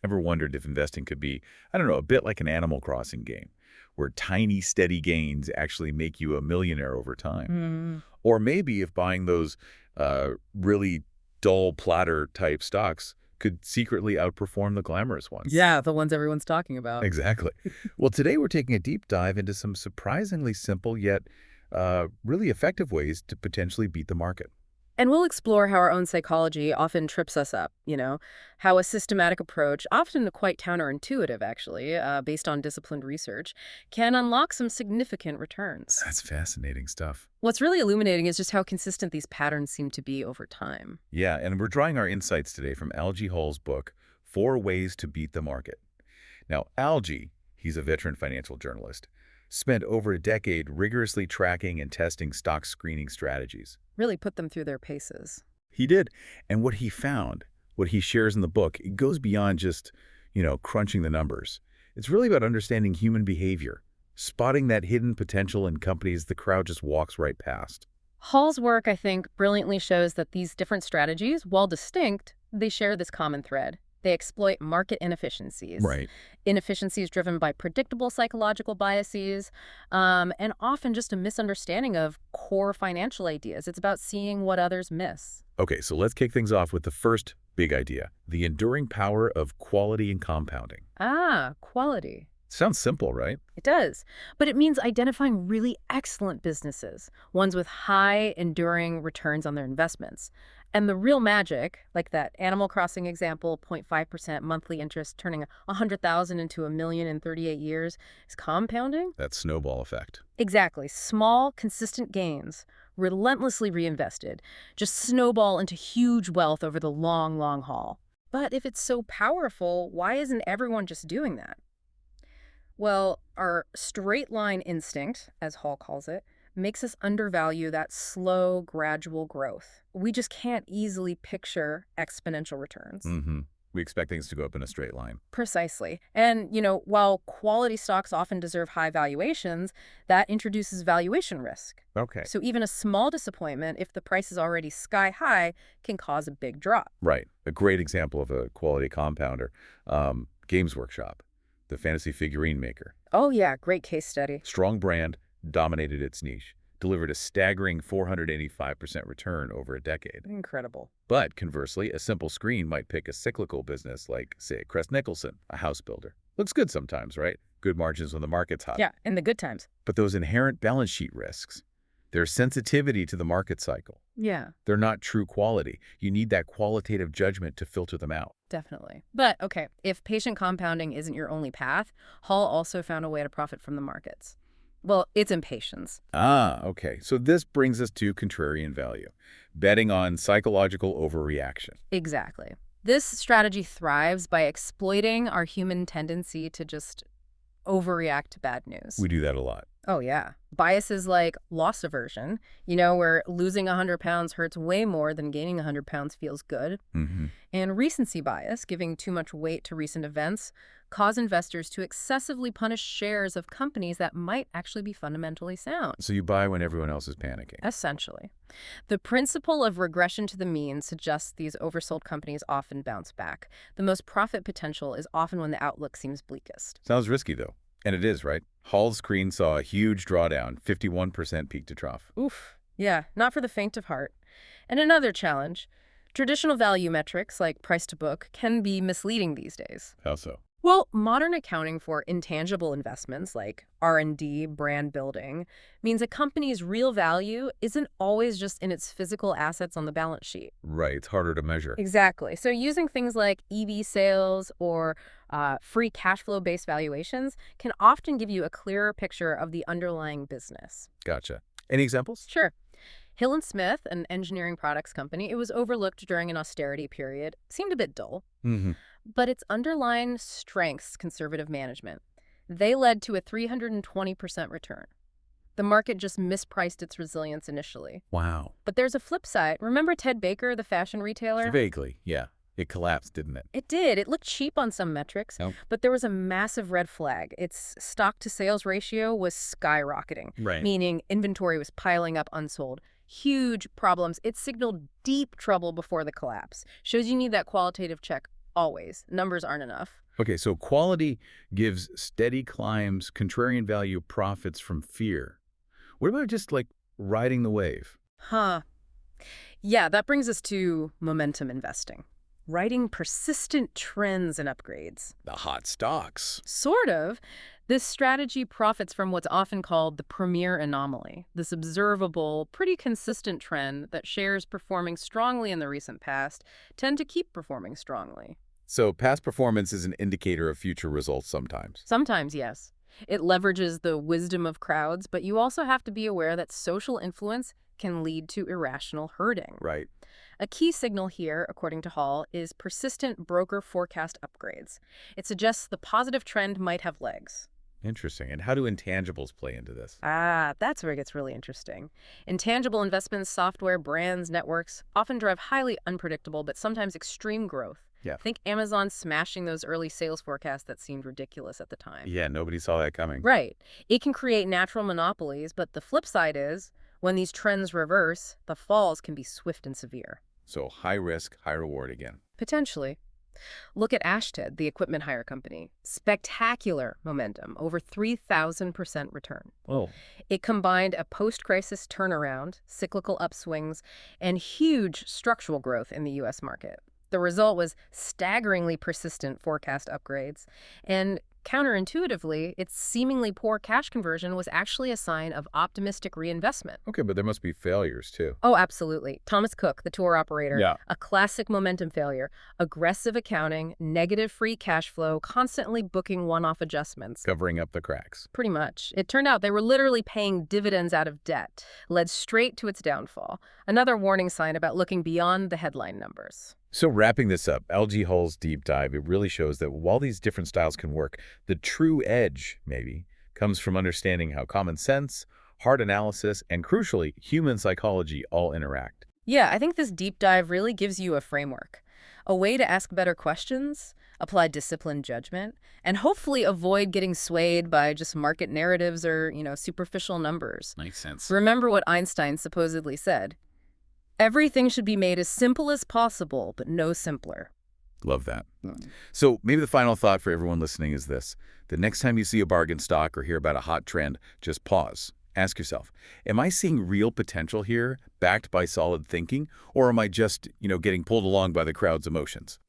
Ever wondered if investing could be, I don't know, a bit like an Animal Crossing game, where tiny, steady gains actually make you a millionaire over time? Mm. Or maybe if buying those really dull platter type stocks could secretly outperform the glamorous ones. Yeah, the ones everyone's talking about. Exactly. Well, today we're taking a deep dive into some surprisingly simple yet really effective ways to potentially beat the market. And we'll explore how our own psychology often trips us up, how a systematic approach, often quite counterintuitive actually, based on disciplined research, can unlock some significant returns. That's fascinating stuff. What's really illuminating is just how consistent these patterns seem to be over time. Yeah, and we're drawing our insights today from Algy Hall's book, Four Ways to Beat the Market. Now, Algy, he's a veteran financial journalist, spent over a decade rigorously tracking and testing stock screening strategies. Really put them through their paces. He did. And what he found, what he shares in the book, it goes beyond just, crunching the numbers. It's really about understanding human behavior, spotting that hidden potential in companies the crowd just walks right past. Hall's work, I think, brilliantly shows that these different strategies, while distinct, they share this common thread. They exploit market inefficiencies. Right. Inefficiencies driven by predictable psychological biases, and often just a misunderstanding of core financial ideas. It's about seeing what others miss. Okay, so let's kick things off with the first big idea, the enduring power of quality and compounding. Ah, quality. Sounds simple, right? It does. But it means identifying really excellent businesses, ones with high, enduring returns on their investments. And the real magic, like that Animal Crossing example, 0.5% monthly interest turning 100,000 into a million in 38 years, is compounding. That snowball effect. Exactly. Small, consistent gains, relentlessly reinvested, just snowball into huge wealth over the long, long haul. But if it's so powerful, why isn't everyone just doing that? Well, our straight line instinct, as Hall calls it, makes us undervalue that slow, gradual growth. We just can't easily picture exponential returns. Mm-hmm. We expect things to go up in a straight line. Precisely. And, while quality stocks often deserve high valuations, that introduces valuation risk. Okay. So even a small disappointment, if the price is already sky high, can cause a big drop. Right. A great example of a quality compounder, Games Workshop, the fantasy figurine maker. Oh yeah, great case study. Strong brand, dominated its niche, delivered a staggering 485% return over a decade. Incredible. But conversely, a simple screen might pick a cyclical business like, say, Crest Nicholson, a house builder. Looks good sometimes, right? Good margins when the market's hot. Yeah, in the good times. But those inherent balance sheet risks, their sensitivity to the market cycle, Yeah. they're not true quality. You need that qualitative judgment to filter them out. Definitely. But, okay, if patient compounding isn't your only path, Hall also found a way to profit from the markets. Well, it's impatience. Ah, okay. So this brings us to contrarian value, betting on psychological overreaction. Exactly. This strategy thrives by exploiting our human tendency to just overreact to bad news. We do that a lot. Oh, yeah. Biases like loss aversion, where losing 100 pounds hurts way more than gaining 100 pounds feels good. Mm-hmm. And recency bias, giving too much weight to recent events, cause investors to excessively punish shares of companies that might actually be fundamentally sound. So you buy when everyone else is panicking. Essentially. The principle of regression to the mean suggests these oversold companies often bounce back. The most profit potential is often when the outlook seems bleakest. Sounds risky, though. And it is, right? Hall's screen saw a huge drawdown, 51% peak to trough. Oof. Yeah, not for the faint of heart. And another challenge, traditional value metrics like price to book can be misleading these days. How so? Well, modern accounting for intangible investments like R&D, brand building, means a company's real value isn't always just in its physical assets on the balance sheet. Right, it's harder to measure. Exactly. So using things like EV sales or free cash flow-based valuations can often give you a clearer picture of the underlying business. Gotcha. Any examples? Sure. Hill & Smith, an engineering products company, it was overlooked during an austerity period. Seemed a bit dull. Mm-hmm. But its underlying strengths, conservative management, they led to a 320% return. The market just mispriced its resilience initially. Wow. But there's a flip side. Remember Ted Baker, the fashion retailer? Vaguely, yeah. It collapsed, didn't it? It did. It looked cheap on some metrics, Oh. but there was a massive red flag. Its stock-to-sales ratio was skyrocketing, Right. meaning inventory was piling up unsold. Huge problems. It signaled deep trouble before the collapse. Shows you need that qualitative check Always. Numbers aren't enough. Okay, so quality gives steady climbs, contrarian value profits from fear. What about just like riding the wave? Huh. Yeah, that brings us to momentum investing. Writing persistent trends and upgrades. The hot stocks. Sort of. This strategy profits from what's often called the premier anomaly, this observable, pretty consistent trend that shares performing strongly in the recent past tend to keep performing strongly. So past performance is an indicator of future results sometimes. Sometimes, yes. It leverages the wisdom of crowds, but you also have to be aware that social influence can lead to irrational herding. Right. A key signal here, according to Hall, is persistent broker forecast upgrades. It suggests the positive trend might have legs. Interesting. And how do intangibles play into this? Ah, that's where it gets really interesting. Intangible investments, software, brands, networks often drive highly unpredictable but sometimes extreme growth. Yeah. Think Amazon smashing those early sales forecasts that seemed ridiculous at the time. Yeah, nobody saw that coming. Right. It can create natural monopolies, but the flip side is, when these trends reverse, the falls can be swift and severe. So high risk, high reward again. Potentially. Look at Ashtead, the equipment hire company. Spectacular momentum, over 3,000% return. Oh, It combined a post-crisis turnaround, cyclical upswings, and huge structural growth in the U.S. market. The result was staggeringly persistent forecast upgrades, and counterintuitively, its seemingly poor cash conversion was actually a sign of optimistic reinvestment. okay, but there must be failures too. Oh, absolutely. Thomas Cook, the tour operator, Yeah. a classic momentum failure, aggressive accounting, negative free cash flow, constantly booking one-off adjustments. Covering up the cracks. Pretty much. It turned out they were literally paying dividends out of debt, led straight to its downfall. Another warning sign about looking beyond the headline numbers. So wrapping this up, Algy Hall's deep dive, it really shows that while these different styles can work, the true edge, maybe, comes from understanding how common sense, hard analysis, and crucially, human psychology all interact. Yeah, I think this deep dive really gives you a framework, a way to ask better questions, apply disciplined judgment, and hopefully avoid getting swayed by just market narratives or, superficial numbers. Makes sense. Remember what Einstein supposedly said. Everything should be made as simple as possible, but no simpler. Love that. So maybe the final thought for everyone listening is this. The next time you see a bargain stock or hear about a hot trend, just pause. Ask yourself, am I seeing real potential here, backed by solid thinking, or am I just, getting pulled along by the crowd's emotions?